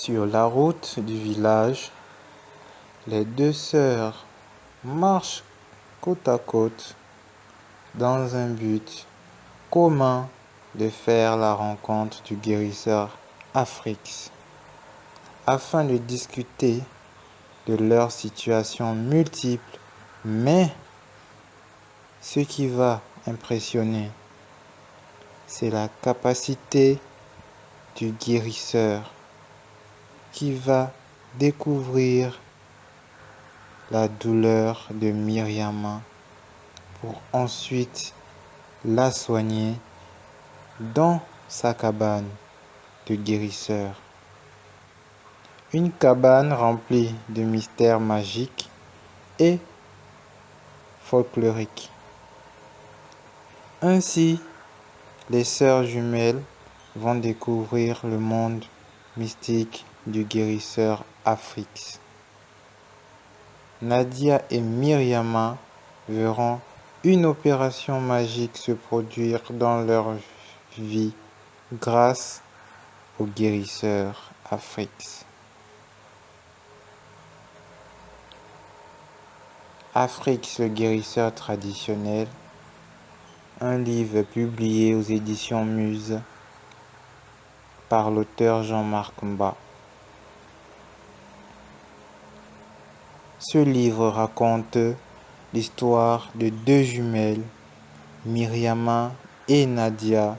Sur la route du village, les deux sœurs marchent côte à côte dans un but commun de faire la rencontre du guérisseur Afrix afin de discuter de leurs situations multiples. Mais ce qui va impressionner, c'est la capacité du guérisseur qui va découvrir la douleur de Myriama pour ensuite la soigner dans sa cabane de guérisseur. Une cabane remplie de mystères magiques et folkloriques. Ainsi, les sœurs jumelles vont découvrir le monde mystique du guérisseur Afrix. Nadia et Myriama verront une opération magique se produire dans leur vie grâce au guérisseur Afrix. Afrix le guérisseur traditionnel, un livre publié aux éditions Muse par l'auteur Jean-Marc Mba. Ce livre raconte l'histoire de deux jumelles, Myriama et Nadia,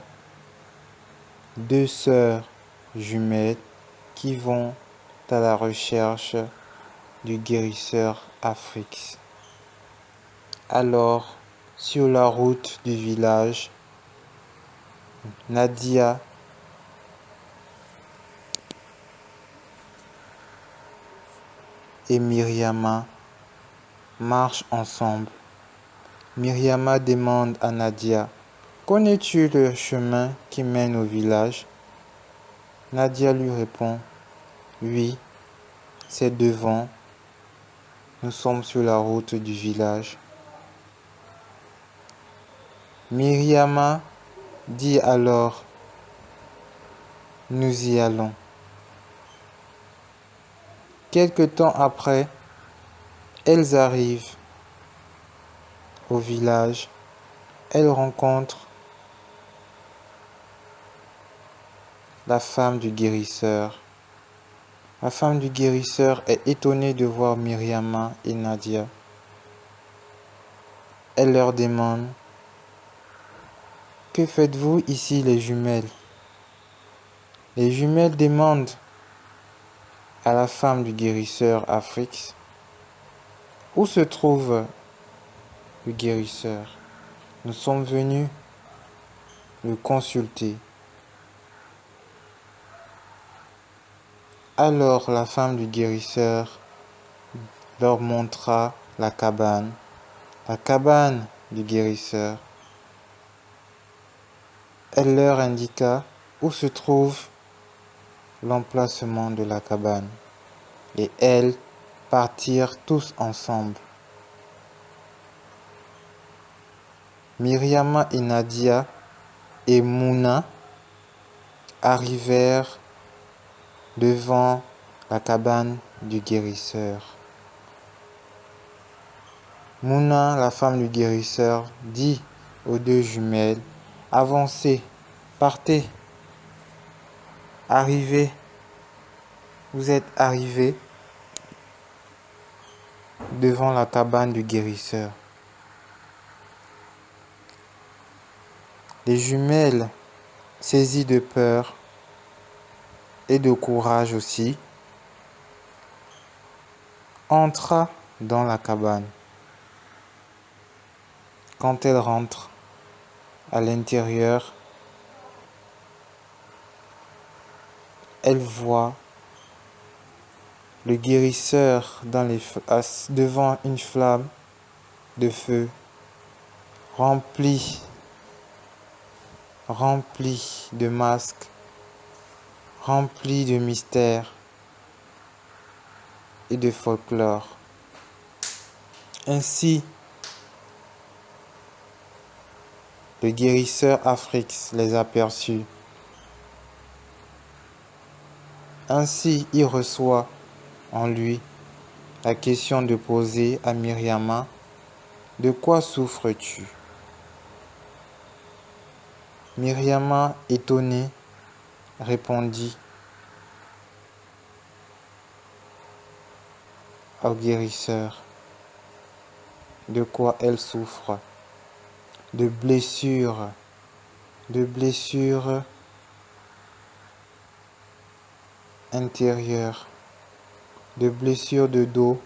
deux sœurs jumelles qui vont à la recherche du guérisseur Afrix. Alors, sur la route du village, Nadia et Myriama marchent ensemble. Myriama demande à Nadia: connais-tu le chemin qui mène au village? Nadia lui répond: oui, c'est devant. Nous sommes sur la route du village. Myriama dit alors: nous y allons. Quelque temps après, elles arrivent au village. Elles rencontrent la femme du guérisseur. La femme du guérisseur est étonnée de voir Myriama et Nadia. Elle leur demande: que faites-vous ici, les jumelles? Les jumelles demandent à la femme du guérisseur Afrix: où se trouve le guérisseur? Nous sommes venus le consulter. Alors la femme du guérisseur leur montra la cabane du guérisseur. Elle leur indiqua où se trouve l'emplacement de la cabane et elles partirent tous ensemble. Myriama et Nadia et Mouna arrivèrent devant la cabane du guérisseur. Mouna, la femme du guérisseur, dit aux deux jumelles: avancez, partez, arrivez. Vous êtes arrivés devant la cabane du guérisseur. Les jumelles, saisies de peur et de courage aussi, entra dans la cabane. Quand elles rentrent à l'intérieur, elles voient le guérisseur devant une flamme de feu remplie de masques, remplie de mystères et de folklore. Ainsi, le guérisseur Afrix les aperçut. Ainsi, il reçoit en lui la question de poser à Myriama: de quoi souffres-tu? Myriama, étonnée, répondit au guérisseur de quoi elle souffre: de blessures intérieures, de blessures de dos,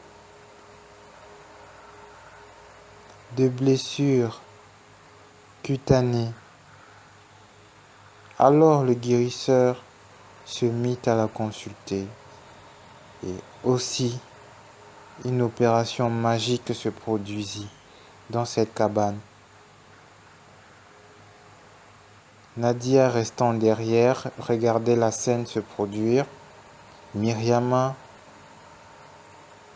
de blessures cutanées. Alors le guérisseur se mit à la consulter et aussi une opération magique se produisit dans cette cabane. Nadia, restant derrière, regardait la scène se produire. Myriama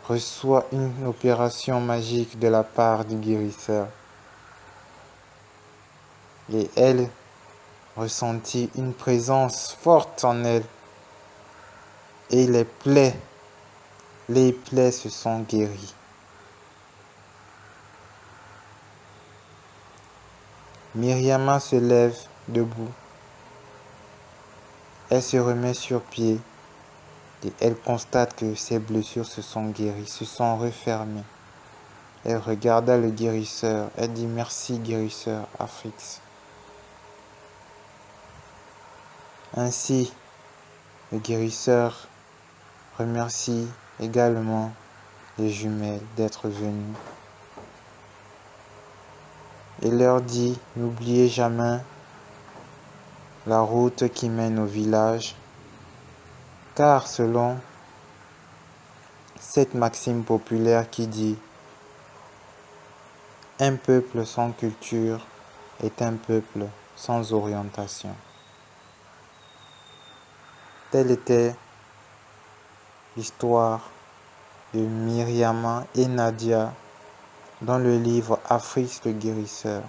reçoit une opération magique de la part du guérisseur. Et elle ressentit une présence forte en elle. Et les plaies se sont guéries. Myriama se lève debout. Elle se remet sur pied et elle constate que ses blessures se sont guéries, se sont refermées. Elle regarda le guérisseur. Elle dit: merci guérisseur Afrix. Ainsi, le guérisseur remercie également les jumelles d'être venues et leur dit: n'oubliez jamais la route qui mène au village, car selon cette maxime populaire qui dit: un peuple sans culture est un peuple sans orientation. Telle était l'histoire de Myriama et Nadia dans le livre Afrix le guérisseur.